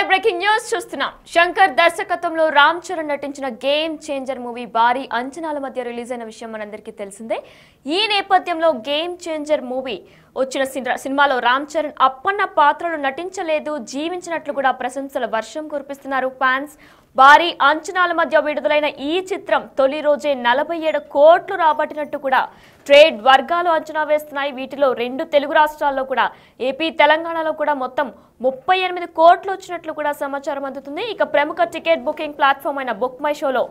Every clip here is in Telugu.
బ్రేకింగ్ న్యూస్ చూస్తున్నాం. శంకర్ దర్శకత్వంలో రామ్ చరణ్ నటించిన గేమ్ చేంజర్ మూవీ భారీ అంచనాల మధ్య రిలీజ్ అయిన విషయం మనందరికీ తెలిసిందే. ఈ నేపథ్యంలో గేమ్ చేంజర్ మూవీ వచ్చిన సినిమాలో రామ్ చరణ్ అప్పన్న పాత్రలు నటించలేదు, జీవించినట్లు కూడా ప్రశంసల వర్షం కురిపిస్తున్నారు ఫ్యాన్స్. భారీ అంచనాల మధ్య విడుదలైన ఈ చిత్రం తొలి రోజే 47 కోట్లు రాబట్టినట్టు కూడా ట్రేడ్ వర్గాలు అంచనా వేస్తున్నాయి. వీటిలో 2 తెలుగు రాష్ట్రాల్లో కూడా ఏపీ, తెలంగాణలో కూడా మొత్తం 38 కోట్లు వచ్చినట్లు కూడా సమాచారం అందుతుంది. ఇక ప్రముఖ టికెట్ బుకింగ్ ప్లాట్ఫామ్ అయిన బుక్ మై షోలో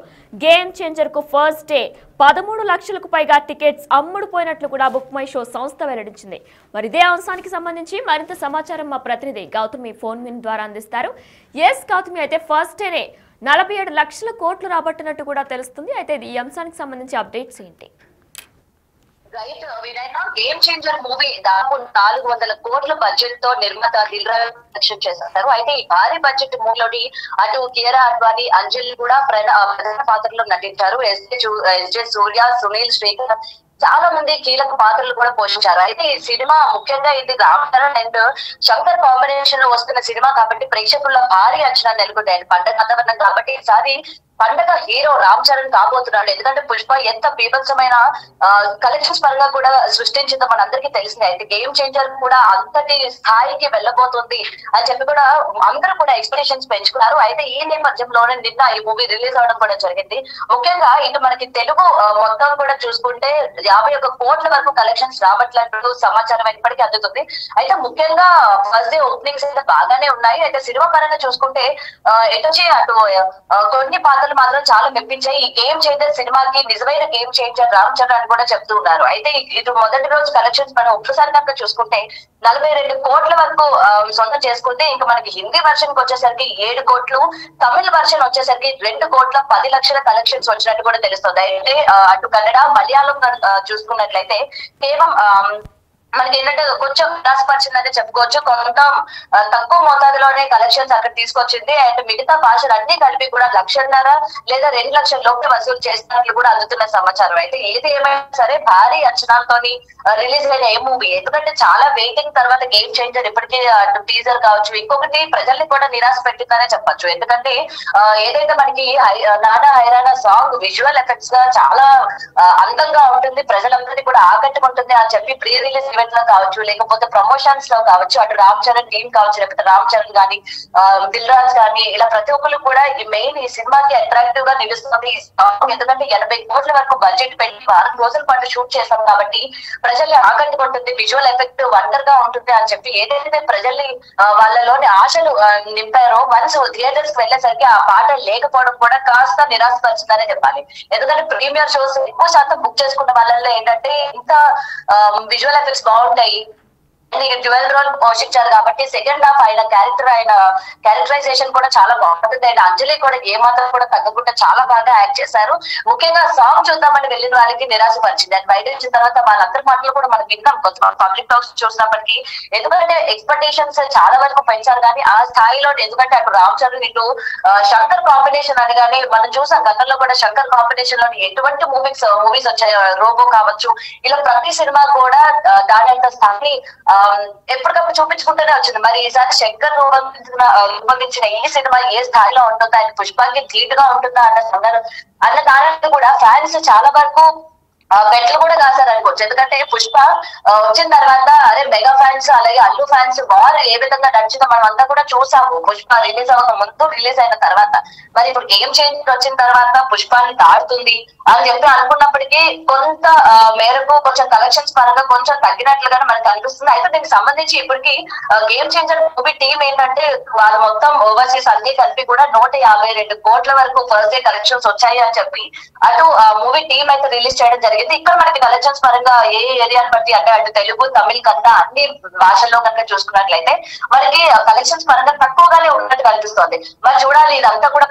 గేమ్ చేంజర్ కు ఫస్ట్ డే 13 లక్షలకు పైగా టికెట్స్ అమ్ముడుపోయినట్లు కూడా బుక్ మై షో సంస్థ వెల్లడించింది. మరి ఇదే అంశానికి సంబంధించి మరింత సమాచారం మా ప్రతినిధి గౌతమి ఫోన్ విన్ ద్వారా అందిస్తారు. ఎస్ గౌతమి, అయితే ఫస్ట్ డేనే 47 లక్షల కోట్లు రాబట్టినట్టు కూడా తెలుస్తుంది. అయితే ఈ అంశానికి సంబంధించి అప్డేట్స్ ఏంటి? రైట్ వినైనా గేమ్ చేంజర్ మూవీ దాదాపు 400 కోట్ల బడ్జెట్ తో నిర్మాత దిల్ రాజు చేశారు. అయితే ఈ భారీ బడ్జెట్ మూవీలోని అటు కియారా అడ్వాణి, అంజలి కూడా ప్రధాన పాత్రలో నటించారు. ఎస్జే సూర్య, సునీల్, శ్రీకర్ చాలా మంది కీలక పాత్రలు కూడా పోషించారు. అయితే ఈ సినిమా ముఖ్యంగా ఇది రామ్ చరణ్ అండ్ శంకర్ కాంబినేషన్ లో వస్తున్న సినిమా కాబట్టి ప్రేక్షకుల్లో భారీ అంచనా నెలకొంటాయి. పండగ వాతావరణం కాబట్టి ఈసారి పండగ హీరో రామ్ చరణ్ కాబోతున్నాడు. ఎందుకంటే పుష్ప ఎంత బీభత్సమైన కలెక్షన్స్ పరంగా కూడా సృష్టించిందో మనందరికీ తెలిసిందే. అయితే గేమ్ చేంజర్ కూడా అంతటి స్థాయికి వెళ్ళబోతుంది అని చెప్పి కూడా అందరూ కూడా ఎక్స్పెక్టేషన్స్ పెంచుకున్నారు. అయితే ఈ నేపథ్యంలోనే నిన్న ఈ మూవీ రిలీజ్ అవడం కూడా జరిగింది. ముఖ్యంగా ఇటు మనకి తెలుగు మొత్తం కూడా చూసుకుంటే 51 కోట్ల వరకు కలెక్షన్స్ రాబట్టినట్టు సమాచారం ఇప్పటికీ అందుతుంది. అయితే ముఖ్యంగా ఫస్ట్ డే ఓపెనింగ్స్ అయితే బాగానే ఉన్నాయి. అయితే సినిమా పరంగా చూసుకుంటే ఎటుచి అటు కొన్ని పాత్రలు మాత్రం చాలా మెప్పించాయి. ఈ గేమ్ చేంజర్ సినిమాకి నిజమైన గేమ్ చేంజర్ రామ్ చరణ్ అని కూడా చెప్తూ ఉన్నారు. అయితే ఇటు మొదటి రోజు కలెక్షన్స్ మనం ఒక్కసారి కనుక చూసుకుంటే 42 కోట్ల వరకు సొంతం చేసుకుంటే ఇంకా మనకి హిందీ వర్షన్ కి వచ్చేసరికి 7 కోట్లు, తమిళ వర్షన్ వచ్చేసరికి 2 కోట్ల 10 లక్షల కలెక్షన్స్ వచ్చినట్టు కూడా తెలుస్తుంది. అయితే అటు కన్నడ, మలయాళం చూసుకున్నట్లయితే కేవలం మనకి ఏంటంటే కొంచెం నిరాశపరిచిందని చెప్పుకోవచ్చు. కొంత తక్కువ మోతాదులోనే కలెక్షన్స్ అక్కడ తీసుకొచ్చింది. అండ్ మిగతా భాషలు అన్ని కలిపి కూడా 1,50,000 లేదా 2 లక్షల లోపు వసూలు చేస్తున్నట్లు కూడా అందుతున్న సమాచారం. అయితే ఏది ఏమైనా సరే భారీ అంచనాలతోని రిలీజ్ అయిన ఏ మూవీ, ఎందుకంటే చాలా వెయిటింగ్ తర్వాత గేమ్ చేంజర్ ఇప్పటికీ టీజర్ కావచ్చు, ఇంకొకటి ప్రజల్ని కూడా నిరాశ పెట్టిందనే చెప్పొచ్చు. ఎందుకంటే ఏదైతే మనకి నానా హైరానా సాంగ్ విజువల్ ఎఫెక్ట్స్ గా చాలా అందంగా ఉంటుంది, ప్రజలందరినీ కూడా ఆకట్టుకుంటుంది అని చెప్పి ప్రీ రిలీజ్ ఈవెంట్ లో కావచ్చు, లేకపోతే ప్రమోషన్స్ లో కావచ్చు, అటు రామ్ చరణ్ టీం కావచ్చు, లేకపోతే రామ్ చరణ్ గానీ, దిల్ రాజు గానీ, ఇలా ప్రతి ఒక్కరు కూడా ఈ మెయిన్ ఈ సినిమాకి అట్రాక్టివ్ గా నిలుస్తుంది ఈ సాంగ్. ఎందుకంటే 80 కోట్ల వరకు బడ్జెట్ పెట్టి 4 రోజుల పాటు షూట్ చేస్తాం కాబట్టి ప్రజల్ని ఆకట్టుకుంటుంది, విజువల్ ఎఫెక్ట్ వండర్ గా ఉంటుంది అని చెప్పి ఏదైతే ప్రజల్ని వాళ్ళలోని ఆశలు నింపారో వన్స్ థియేటర్స్ కి వెళ్ళేసరికి ఆ పాట లేకపోవడం కూడా కాస్త నిరాశపరిచిందనే చెప్పాలి. ఎందుకంటే ప్రీమియర్ షోస్ ఎక్కువ శాతం బుక్ చేసుకున్న వాళ్ళల్లో ఏంటంటే ఇంకా విజువల్ ఎఫెక్ట్స్ బాగుంటాయి, డ్యూయల్ రోల్ పోషించారు కాబట్టి సెకండ్ హాఫ్ ఆయన క్యారెక్టరైజేషన్ కూడా చాలా బాగుంటుంది. అండ్ అంజలి కూడా ఏమాత్రం కూడా తగ్గకుండా చాలా బాగా యాక్ట్ చేశారు. ముఖ్యంగా సాంగ్ చూద్దామని వెళ్ళిన వాళ్ళకి నిరాశపరిచింది. అండ్ బయట వచ్చిన తర్వాత వాళ్ళందరి మాటలు కూడా మనం విన్నాం కొంతమంది పబ్లిక్ టాక్స్ చూసినప్పటికీ. ఎందుకంటే ఎక్స్పెక్టేషన్స్ చాలా వరకు పెంచారు కానీ ఆ స్థాయిలో, ఎందుకంటే అటు రామ్ చరణ్ ఇటు శంకర్ కాంబినేషన్ అని కానీ మనం చూసాం గతంలో కూడా శంకర్ కాంబినేషన్ లోని ఎటువంటి మూవీస్ వచ్చాయి, రోబో కావచ్చు, ఇలా ప్రతి సినిమా కూడా దాని యొక్క స్థాయి ఎప్పటికప్పుడు చూపించుకుంటూనే వచ్చింది. మరి ఈసారి శంకర్ రూపొందించిన ఈ సినిమా ఏ స్థాయిలో ఉంటుందో, ఆయన పుష్పానికి ధీటుగా ఉంటుందా అన్న దానికి కూడా ఫ్యాన్స్ చాలా వరకు బెట్లు కూడా కాసారు అనుకోవచ్చు. ఎందుకంటే పుష్ప వచ్చిన తర్వాత అరే మెగా ఫ్యాన్స్ అలాగే అల్లు ఫ్యాన్స్ వారు ఏ విధంగా నడిచిందో మనం అంతా కూడా చూసాము. పుష్ప రిలీజ్ అవ్వక ముందు, రిలీజ్ అయిన తర్వాత. మరి ఇప్పుడు గేమ్ చేంజర్ వచ్చిన తర్వాత పుష్పాన్ని దాటుతుంది అని చెప్పి అనుకున్నప్పటికీ కొంత మేరకు కొంచెం కలెక్షన్స్ పరంగా కొంచెం తగ్గినట్లుగానే మనకు అనిపిస్తుంది. అయితే దీనికి సంబంధించి ఇప్పటికి గేమ్ చేంజర్ మూవీ టీం ఏంటంటే వాళ్ళు మొత్తం ఓవర్సీస్ అన్ని కలిపి కూడా 152 కోట్ల వరకు ఫస్ట్ డే కలెక్షన్స్ వచ్చాయి అని చెప్పి అటు మూవీ టీం అయితే రిలీజ్ చేయడం జరిగింది. ఇక్కడ మనకి కలెక్షన్స్ పరంగా ఏ ఏరియాని బట్టి అంటే అటు తెలుగు, తమిళ కన్నా అన్ని భాషల్లో కనుక చూసుకున్నట్లయితే మనకి కలెక్షన్స్ పరంగా తక్కువగానే ఉన్నట్టు కనిపిస్తుంది. మరి చూడాలి, ఇదంతా కూడా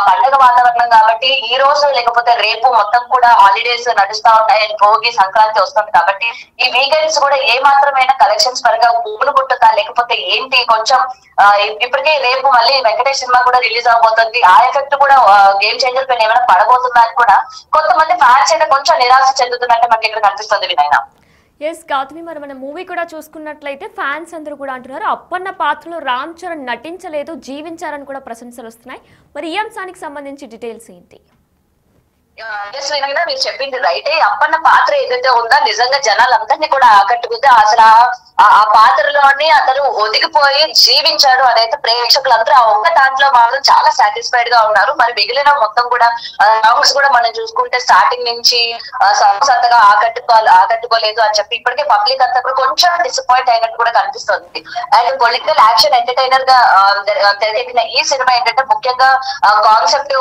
పండుగ వాతావరణం కాబట్టి ఈ రోజు లేకపోతే రేపు మొత్తం కూడా హాలిడేస్ నడుస్తా ఉంటాయి. భోగి, సంక్రాంతి వస్తుంది కాబట్టి ఈ వీకెండ్స్ కూడా ఏ మాత్రమైనా కలెక్షన్స్ పరంగా ఊపును పుట్టుతా లేకపోతే ఏంటి కొంచెం ఇప్పటికే రేపు మళ్ళీ వెంకటేష్ సినిమా కూడా రిలీజ్ అవబోతుంది. ఆ ఎఫెక్ట్ కూడా గేమ్ చేంజర్ పైన ఏమైనా పడబోతుందా అని కూడా కొంతమంది ఫ్యాన్స్ అయితే కొంచెం నిరాశ చెందుతున్నట్టు మనకి ఇక్కడ కనిపిస్తుంది వినైనా. ఎస్ గౌతమి, మరి మన మూవీ కూడా చూసుకున్నట్లయితే ఫ్యాన్స్ అందరూ కూడా అంటున్నారు అప్పన్న పాత్రలో రామ్ చరణ్ నటించలేదు, జీవించారని కూడా ప్రశంసలు వస్తున్నాయి. మరి ఈ అంశానికి సంబంధించి డీటెయిల్స్ ఏంటి? మీరు చెప్పింది రైటే. అప్పన్న పాత్ర ఏదైతే ఉందో నిజంగా జనాలందరినీ కూడా ఆకట్టుకుంది. అసలు ఆ పాత్రలోని అతను ఒదిగిపోయి జీవించాడు అనేది ప్రేక్షకులందరూ ఆ ఒక్క దాంట్లో మాత్రం చాలా సాటిస్ఫైడ్ గా ఉన్నారు. మరి మొత్తం కూడా సాంగ్స్ కూడా మనం చూసుకుంటే స్టార్టింగ్ నుంచి సాంగ్స్ అంతగా ఆకట్టుకోలేదు అని చెప్పి ఇప్పటికే పబ్లిక్ అంతా కూడా కొంచెం డిసప్పాయింట్ అయినట్టు కూడా కనిపిస్తుంది. అండ్ పొలిటికల్ యాక్షన్ ఎంటర్టైనర్ గా తెరకెక్కిన ఈ సినిమా ఏంటంటే ముఖ్యంగా కాన్సెప్ట్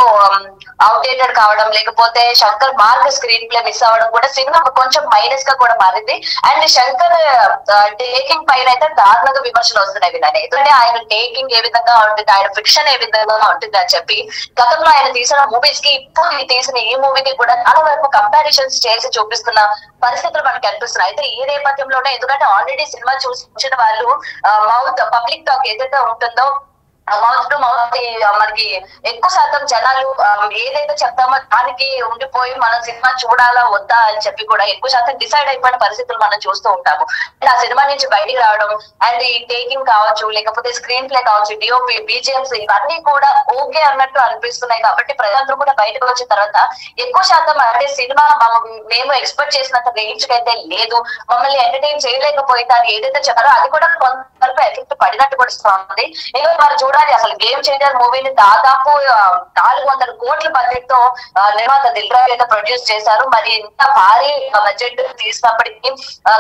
అవుట్డేటెడ్ కావడం, లేకపోతే Shankar mark screen play miss అవ్వడం కూడా సినిమా కొంచెం మైనస్ గా కూడా మారింది. అండ్ శంకర్ టేకింగ్ పైన అయితే దారుణంగా విమర్శలు వస్తున్నాయి వినని. ఎందుకంటే ఆయన టేకింగ్ ఏ విధంగా ఉంటుంది, ఆయన ఫిక్షన్ ఏ విధంగా ఉంటుంది అని చెప్పి గతంలో ఆయన తీసిన మూవీస్ కి ఇప్పుడు తీసిన ఈ మూవీకి కూడా చాలా వరకు కంపారిజన్స్ చేసి చూపిస్తున్న పరిస్థితులు మనకి అనిపిస్తున్నాయి. అయితే ఈ నేపథ్యంలోనే ఎందుకంటే ఆల్రెడీ సినిమా చూసిన వాళ్ళు మౌత్ పబ్లిక్ టాక్ ఏదైతే ఉంటుందో మౌత్ టు మౌత్ మనకి ఎక్కువ శాతం జనాలు ఏదైతే చెప్తామో దానికి ఉండిపోయి మనం సినిమా చూడాలా వద్దా అని చెప్పి కూడా ఎక్కువ శాతం డిసైడ్ అయిపోయిన పరిస్థితులు మనం చూస్తూ ఉంటాము. అండ్ ఆ సినిమా నుంచి బయటికి రావడం అండ్ ఈ టేకింగ్ కావచ్చు, లేకపోతే స్క్రీన్ ప్లే కావచ్చు, డిఓపి, బీజిఎంస్ ఇవన్నీ కూడా ఓకే అన్నట్టు అనిపిస్తున్నాయి. కాబట్టి ప్రజలందరూ కూడా బయటకు వచ్చిన తర్వాత ఎక్కువ శాతం అంటే సినిమా మేము ఎక్స్పెక్ట్ చేసినంత రేంజ్ కి అయితే లేదు, మమ్మల్ని ఎంటర్టైన్ చేయలేకపోయింది అని ఏదైతే చెప్పారో అది కూడా కొంతవరకు ఎఫెక్ట్ పడినట్టు కూడా ఇస్తుంది. ఇంకా మరి చూడాలి అసలు గేమ్ చేంజర్ మూవీని దాదాపు 400 కోట్ల బడ్జెట్ తో నిర్మాత దిల్ రాజు అయితే ప్రొడ్యూస్ చేశారు. మరి ఇంత భారీ బడ్జెట్ తీసినప్పటికీ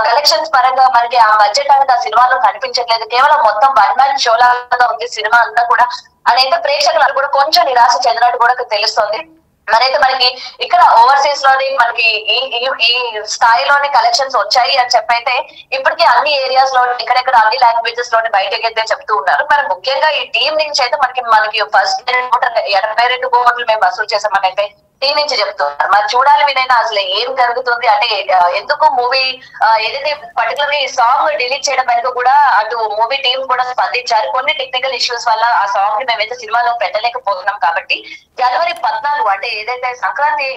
కలెక్షన్స్ పరంగా మనకి ఆ బడ్జెట్ అనేది ఆ సినిమాలో కనిపించట్లేదు. కేవలం మొత్తం వన్ మ్యాన్ షో లాగా ఉంది సినిమా అంతా కూడా. అనేది ప్రేక్షకులు కూడా కొంచెం నిరాశ చెందినట్టు కూడా తెలుస్తుంది. మరైతే మనకి ఇక్కడ ఓవర్సీస్ లోని మనకి ఈ స్థాయిలోని కలెక్షన్స్ వచ్చాయి అని చెప్పైతే ఇప్పటికీ అన్ని ఏరియాస్ లో ఇక్కడెక్కడ అన్ని లాంగ్వేజెస్ లోని బయటకి అయితే చెప్తూ ఉన్నారు. మరి ముఖ్యంగా ఈ టీం నుంచి అయితే మనకి ఫస్ట్ 82 కోట్లు మేము వసూలు చేసామని అయితే టీం నుంచి చెప్తున్నారు. మరి చూడాలి వినైనా అసలు ఏం జరుగుతుంది అంటే ఎందుకు మూవీ ఏదైతే పర్టికులర్లీ సాంగ్ డిలీట్ చేయడం వెనుక కూడా అటు మూవీ టీం కూడా స్పందించారు. కొన్ని టెక్నికల్ ఇష్యూస్ వల్ల ఆ సాంగ్ ని మేమైతే సినిమాలో పెట్టలేకపోతున్నాం. కాబట్టి జనవరి 14 అంటే ఏదైతే సంక్రాంతి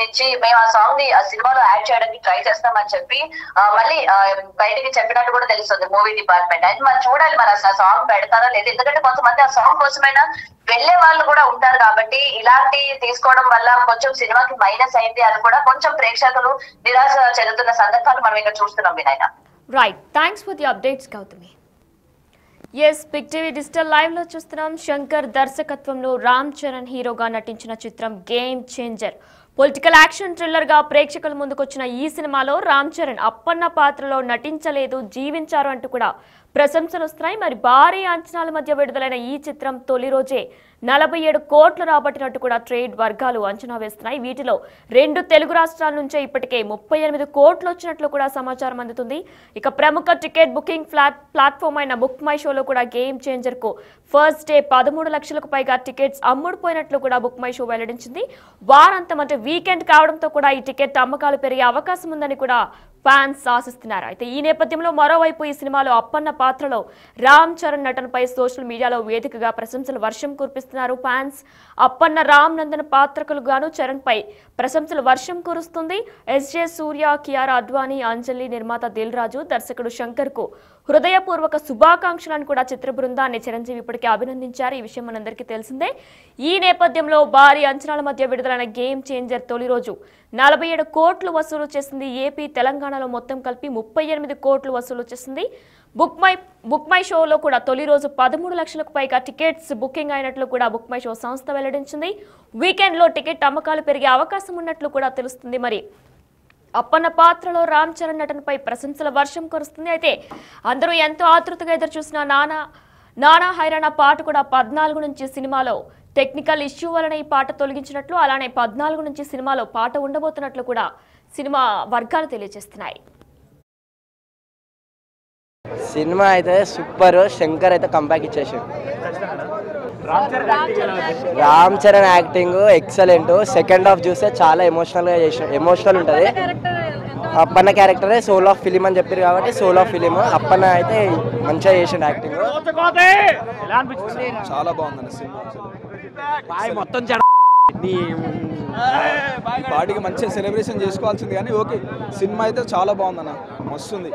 నుంచి మేము ఆ సాంగ్ ని ఆ సినిమాలో యాడ్ చేయడానికి ట్రై చేస్తామని చెప్పి మళ్ళీ బయటికి చెప్పినట్టు కూడా తెలుస్తుంది మూవీ డిపార్ట్మెంట్. అయితే మరి చూడాలి మరి అసలు ఆ సాంగ్ పెడతారా లేదు. ఎందుకంటే కొంతమంది ఆ సాంగ్ కోసమైనా వెళ్లే వాళ్ళు కూడా ఉంటారు. కాబట్టి ఇలాంటి తీసుకోవడం వల్ల కొంచెం సినిమాకి మైనస్ అయింది అని కూడా కొంచెం ప్రేక్షకులు నిరాశ చెందుతున్న సందర్భాలు మనం ఇక్కడ చూస్తున్నాం వినైనా. Right, thanks for the updates Gautami. Yes, big TV digital live లో చూస్తున్నాం. శంకర్ దర్శకత్వంలో రామ్ చరణ్ హీరోగా నటించిన చిత్రం game changer political action thriller గా ప్రేక్షకుల ముందుకొచ్చిన ఈ సినిమాలో రామ్ చరణ్ అప్పన్న పాత్రలో నటించలేదు, జీవించారు అంటూ కూడా ప్రశంసలు వస్తున్నాయి. మరి భారీ అంచనాల మధ్య విడుదలైన ఈ చిత్రం తొలి రోజే 47 కోట్లు రాబట్టినట్టు కూడా ట్రేడ్ వర్గాలు అంచనా వేస్తున్నాయి. వీటిలో 2 తెలుగు రాష్ట్రాల నుంచే ఇప్పటికే 38 కోట్లు వచ్చినట్లు కూడా సమాచారం అందుతుంది. ఇక ప్రముఖ టికెట్ బుకింగ్ ప్లాట్ఫామ్ అయిన బుక్ మై షోలో కూడా గేమ్ చేంజర్ కు ఫస్ట్ డే 13 లక్షలకు పైగా టికెట్స్ అమ్ముడుపోయినట్లు కూడా బుక్ మై షో వెల్లడించింది. వారాంతం అంటే వీకెండ్ కావడంతో కూడా ఈ టికెట్ అమ్మకాలు పెరిగే అవకాశం ఉందని కూడా ఫ్యాన్స్ ఆశిస్తున్నారు. అయితే ఈ నేపథ్యంలో మరోవైపు ఈ సినిమాలో అప్పన్న పాత్రలో రామ్ చరణ్ నటనపై సోషల్ మీడియాలో వేదికగా ప్రశంసలు వర్షం కురిపిస్తున్నారు ఫ్యాన్స్. అప్పన్న రామ్ నందన్ పాత్రకులు గాను చరణ్ పై ప్రశంసలు వర్షం కురుస్తుంది. ఎస్జే సూర్య, కియారా అద్వానీ, అంజలి, నిర్మాత దిల్ రాజు, దర్శకుడు శంకర్ కు హృదయపూర్వక శుభాకాంక్షలను కూడా చిత్ర బృందాన్ని చిరంజీవి ఇప్పటికే అభినందించారు. ఈ విషయం మనందరికీ తెలిసిందే. ఈ నేపథ్యంలో భారీ అంచనాల మధ్య విడుదలైన గేమ్ చేంజర్ తొలి రోజు 47 కోట్లు వసూలు చేసింది. ఏపీ, తెలంగాణలో మొత్తం కలిపి 38 కోట్లు వసూలు చేసింది. బుక్ మై షోలో కూడా తొలి రోజు 13 లక్షలకు పైగా టికెట్స్ బుకింగ్ అయినట్లు కూడా బుక్ మై షో సంస్థ వెల్లడించింది. వీకెండ్ లో టికెట్ అమ్మకాలు పెరిగే అవకాశం ఉన్నట్లు కూడా తెలుస్తుంది. మరి అప్పన్న పాత్రలో రామ్ చరణ్ నటనపై ప్రశంసల వర్షం కురుస్తుంది. అయితే అందరూ ఎంతో ఆతృతగా ఎదురు చూసిన నానా హైరాణ పాట కూడా 14 నుంచి సినిమాలో టెక్నికల్ ఇష్యూ వలన ఈ పాట తొలగించినట్లు, అలానే 14 నుంచి సినిమాలో పాట ఉండబోతున్నట్లు కూడా సినిమా వర్గాలు తెలియజేస్తున్నాయి. సినిమా అయితే సూపర్. శంకర్ అయితే కంబ్యాక్ ఇచ్చేసాడు. Ram Charan acting excellent. Second half చూస్తే చాలా ఎమోషనల్ ఉంటుంది. అప్పన్న క్యారెక్టరే సోల్ ఆఫ్ ఫిలిం అని చెప్పారు కాబట్టి సోల్ ఆఫ్ ఫిలిం. అప్పన్న అయితే మంచిగా చేసిండు యాక్టింగ్. చాలా బాగుందండి సినిమా. మొత్తం ఈ పార్టీకి మంచిగా సెలబ్రేషన్ చేసుకోవాల్సింది కానీ ఓకే సినిమా అయితే చాలా బాగుందన్న మస్తుంది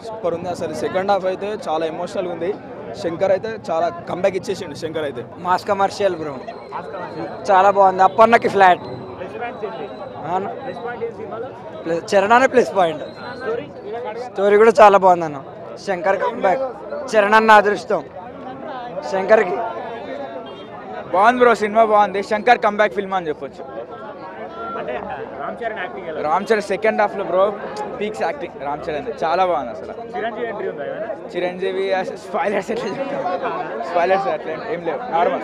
సూపర్ ఉంది అసలు సెకండ్ హాఫ్ అయితే చాలా ఎమోషనల్గా ఉంది శంకర్ అయితే చాలా కంబ్యాక్ ఇచ్చేసిండు శంకర్ అయితే మాస్ కమర్షియల్ బ్రో చాలా బాగుంది అప్పన్నకి ఫ్లాట్ చరణానే ప్లస్ పాయింట్ స్టోరీ కూడా చాలా బాగుంది అన్న శంకర్ కంబ్యాక్ చరణ్ అదృష్టం శంకర్కి బాగుంది బ్రో సినిమా బాగుంది శంకర్ కంబ్యాక్ ఫిల్మ్ అని చెప్పొచ్చు రామ్ చరణ్ సెకండ్ హాఫ్ లో bro peaks acting Ram Charan చాలా బాగుంది అసలు చిరంజీవి స్పాయిలర్స్ ఎట్లా చెప్తాం స్పాయిలర్స్ అట్లా ఏం లేవు నార్మల్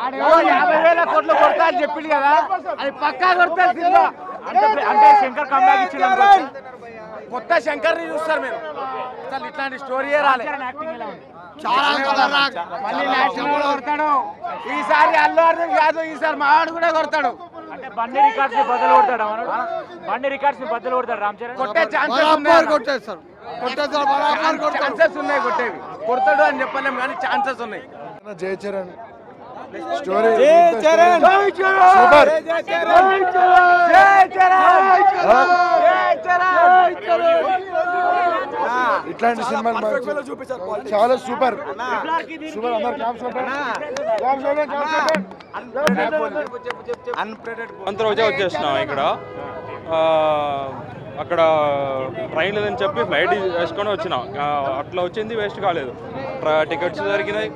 50,000 కోట్లు కొడతా అని చెప్పింది కదా అది పక్కా కొడతారు సినిమా అంటే శంకర్ కంబ్యాక్ ఇచ్చిన కొత్త శంకర్ ని చూస్తారు మీరు అసలు ఇట్లాంటి స్టోరీయే రాలేదు మళ్ళీ నేషనల్ కూడా కొడతాడు ఈసారి అల్లు అర్జున్ కాదు ఈసారి మావాడు కూడా కొడతాడు అంటే బండి రికార్డ్స్ బద్దలు కొడతాడు బండి రికార్డ్స్ బద్దలు కొడతాడు రామ్ చరణ్ కొట్టే ఛాన్సెస్ ఉన్నాయి కొట్టేవి కొడతాడు అని చెప్పలేము కానీ ఛాన్సెస్ ఉన్నాయి జై చరణ్ స్టోరీ ఇట్లాంటి సినిమాలు చాలా సూపర్ సూపర్ అంత రోజే వచ్చేస్తున్నాం ఇక్కడ అక్కడ ట్రైన్ లేదని చెప్పి ఫ్లైట్ వేసుకొని వచ్చినాం అట్లా వచ్చింది వేస్ట్ కాలేదు టికెట్స్ దొరికినాయి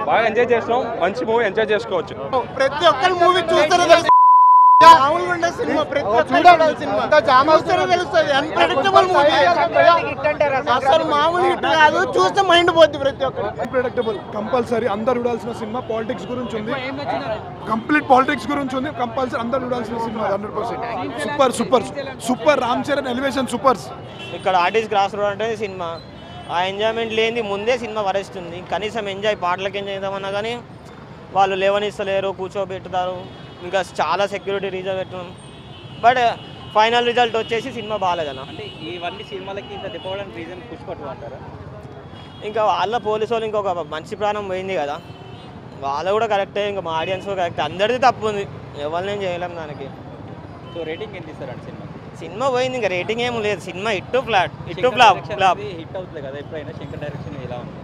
బాగా ఎంజాయ్ చేస్తాం మంచి మూవీ ఎంజాయ్ చేసుకోవచ్చు ప్రతి ఒక్కరి మూవీ చూస్తారు అసలు మామూలు హిట్ కాదు చూస్తే మైండ్ పోద్ది ప్రతి ఒక్కరు అన్ప్రెడిక్టబుల్ కంపల్సరీ అందరు చూడాల్సిన సినిమా పాలిటిక్స్ గురించి ఉంది కంప్లీట్ పాలిటిక్స్ గురించి ఉంది కంపల్సరీ అందరు చూడాల్సిన cinema 100% super super super Ram Charan elevation supers ఇక్కడ ఆర్టిస్ట్ క్రాస్ రోడ్ అంటే సినిమా ఆ ఎంజాయ్మెంట్ లేని ముందే సినిమా వరేస్తుంది కనీసం ఎంజాయ్ పాటలకు ఎంజాయ్ చేద్దామన్నా కానీ వాళ్ళు లేవనిస్తలేరు కూర్చోబెట్టుతారు ఇంకా చాలా సెక్యూరిటీ రీజన్ పెట్టడం బట్ ఫైనల్ రిజల్ట్ వచ్చేసి సినిమా బాగాలేదన్న అంటే ఇవన్నీ సినిమాలకి ఇంత డిపోవడానికి రీజన్ పుష్పట్టు అంటారా ఇంకా వాళ్ళ పోలీసు వాళ్ళు ఇంకొక మంచి ప్రాణం పోయింది కదా వాళ్ళు కూడా కరెక్టే ఇంకా మా ఆడియన్స్ కూడా కరెక్టే అందరిది తప్పు ఉంది ఎవరినేం చేయలేం దానికి సో రేటింగ్ ఎంత ఇస్తారండి సినిమా సినిమా పోయింది ఇంకా రేటింగ్ ఏం లేదు సినిమా ఫ్లాప్ హిట్ అవుతుంది కదా ఎప్పుడైనా శంకర్ డైరెక్షన్ ఎలా ఉంది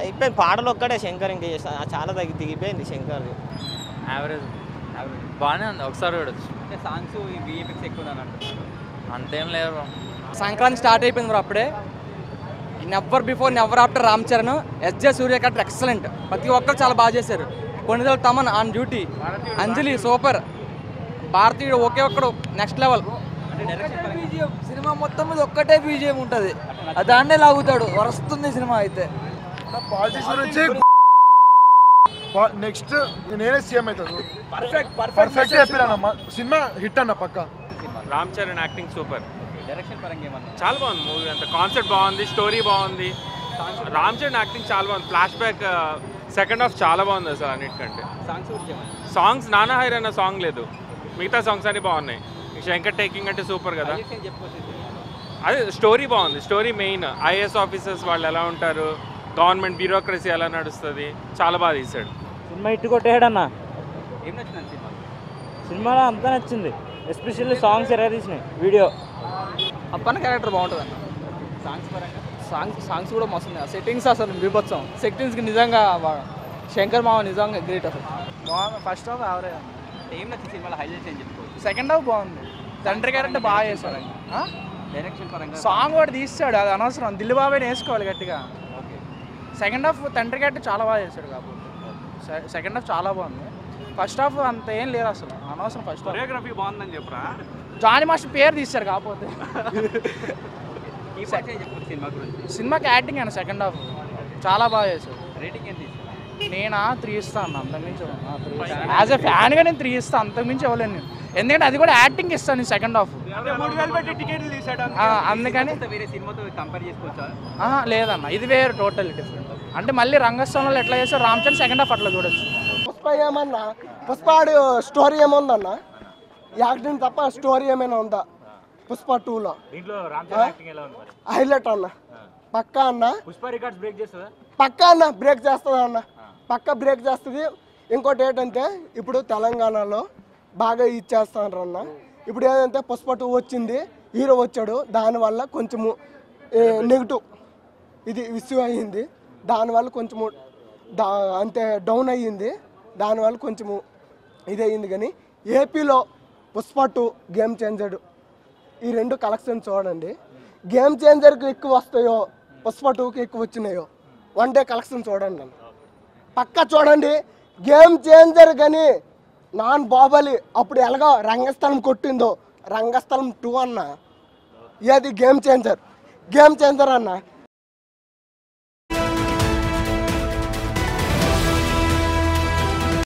అయిపోయింది పాటలు ఒక్కటే శంకర్ ఇంకా చాలా దిగిపోయింది శంకర్ యావరేజ్ బాగానే ఉంది ఒకసారి చూడొచ్చు అంటే సాంగ్స్ ఈ విఎఫ్ఎక్స్ ఎక్కువ అని అంటున్నారు అంతేం లేదు సంక్రాంతి స్టార్ట్ అయిపోయింది బ్రో అప్పుడే never before never after Ram Charan SJ Surya character excellent ప్రతి ఒక్కరు చాలా బాగా చేశారు కొన్నిదల Thaman on duty Anjali super Bharateeyudu Oke ఒక్కడు నెక్స్ట్ లెవెల్ సినిమా మొత్తం మీద ఒక్కటే బీజిఎం ఉంటుంది దాన్నే లాగుతాడు వరస్తుంది సినిమా అయితే నెక్స్ట్ నేనే సీఎం అవుతాను పర్ఫెక్ట్ చెప్పినా సినిమా హిట్ అన్న పక్క Ram Charan acting super direction పరంగా ఏమన్నా చాలా బాగుంది మూవీ అంత కాన్సెప్ట్ బాగుంది స్టోరీ బాగుంది రామ్ చరణ్ యాక్టింగ్ చాలా బాగుంది ఫ్లాష్ బ్యాక్ సెకండ్ హాఫ్ చాలా బాగుంది అసలు అన్నిటికంటే సాంగ్స్ నానా హైర్ అన్న సాంగ్ లేదు మిగతా సాంగ్స్ అన్ని బాగున్నాయి శంకర్ టేకింగ్ అంటే సూపర్ కదా అదే స్టోరీ బాగుంది స్టోరీ మెయిన్ ఐఏఎస్ ఆఫీసర్స్ వాళ్ళు ఎలా ఉంటారు గవర్నమెంట్ బ్యూరోక్రసీ ఎలా నడుస్తుంది చాలా బాగా తీశాడు సినిమా ఇట్టు కొట్టేయడన్నా ఏం నచ్చింది సినిమా సినిమాలో అంతా నచ్చింది ఎస్పెషల్లీ సాంగ్స్ ఎర్ర తీసినాయి వీడియో అప్పన్న క్యారెక్టర్ బాగుంటుంది అన్న సాంగ్స్ పరంగా సాంగ్స్ కూడా మస్తుంది సెట్టింగ్స్ అసలు బీభత్సం సెట్టింగ్స్కి నిజంగా శంకర్ మావ నిజంగా గ్రేట్ అసలు బాగుంది ఫస్ట్ హాఫ్ యావరేజ్ ఏం నచ్చింది సినిమాలో హైలైట్స్ ఏం చెప్పుకోవచ్చు సెకండ్ హాఫ్ బాగుంది తండ్రి క్యారెక్టర్ బాగా చేశాడు డైరెక్షన్ పరంగా సాంగ్ కూడా తీస్తాడు అది అనవసరం దిల్లు బాబాయ్ వేసుకోవాలి గట్టిగా సెకండ్ హాఫ్ తండ్రి క్యారెక్టర్ చాలా బాగా చేశాడు కాబట్టి సెకండ్ హాఫ్ చాలా బాగుంది ఫస్ట్ హాఫ్ అంత ఏం లేదు అసలు అనవసరం ఫస్ట్ హాఫ్ కొరియోగ్రఫీ బాగుందని చెప్పరా జానీ మాస్టర్ పేరు తీస్తారు కాకపోతే సినిమా గురించి సినిమాకి యాక్టింగ్ అయినా సెకండ్ హాఫ్ చాలా బాగా చేశాడు రేటింగ్ ఎంత ఇస్తారు నేనా 3 ఇస్తాను అంతకుమించి యాజ్ ఎ ఫ్యాన్గా నేను 3 ఇస్తాను అంతకుమించి ఇవ్వలేను నేను ఎందుకంటే అది కూడా యాక్టింగ్ ఇస్తాను నేను సెకండ్ హాఫ్ అందుకని వేరే సినిమాతో కంపేర్ చేసుకోవచ్చా లేదన్న ఇది వేరే టోటల్ డిఫరెంట్ అంటే మళ్ళీ రంగస్థలంలో ఎట్లా చేస్తాడు రామ్ చరణ్ సెకండ్ హాఫ్ అట్లా చూడొచ్చు పుష్ప ఏమన్నా పుష్పాడు స్టోరీ ఏముందన్నా యాక్టింగ్ తప్ప స్టోరీ ఏమైనా ఉందా పుష్ప 2లో దీంట్లో రామ్ చరణ్ యాక్టింగ్ ఎలా ఉంది మరి హైలైట్ అన్న పక్కా అన్న పుష్ప రికార్డ్స్ బ్రేక్ చేస్తుందా? పక్కా అన్న బ్రేక్ చేస్తుంది అన్న, పక్కా బ్రేక్ చేస్తుంది. ఇంకోటి ఏంటంటే ఇప్పుడు తెలంగాణలో బాగా ఇచ్చేస్తాను అన్న. ఇప్పుడు ఏంటంటే పుష్ప 2 వచ్చింది, హీరో వచ్చాడు, దానివల్ల కొంచెము నెగిటివ్ ఇది ఇష్యూ అయ్యింది, దానివల్ల కొంచెము అంతే డౌన్ అయ్యింది, దానివల్ల కొంచెము ఇది అయ్యింది. కానీ ఏపీలో పుష్ప 2 గేమ్ చేంజర్ ఈ 2 కలెక్షన్ చూడండి. గేమ్ చేంజర్కి ఎక్కువ వస్తాయో పుష్ప 2కి ఎక్కువ వచ్చినాయో 1 డే కలెక్షన్ చూడండి అన్న, పక్కా చూడండి. గేమ్ చేంజర్ కానీ నాన్ బాహుబలి అప్పుడు ఎలాగో రంగస్థలం కొట్టిందో రంగస్థలం 2 అన్న, ఏది గేమ్ చేంజర్ అన్న.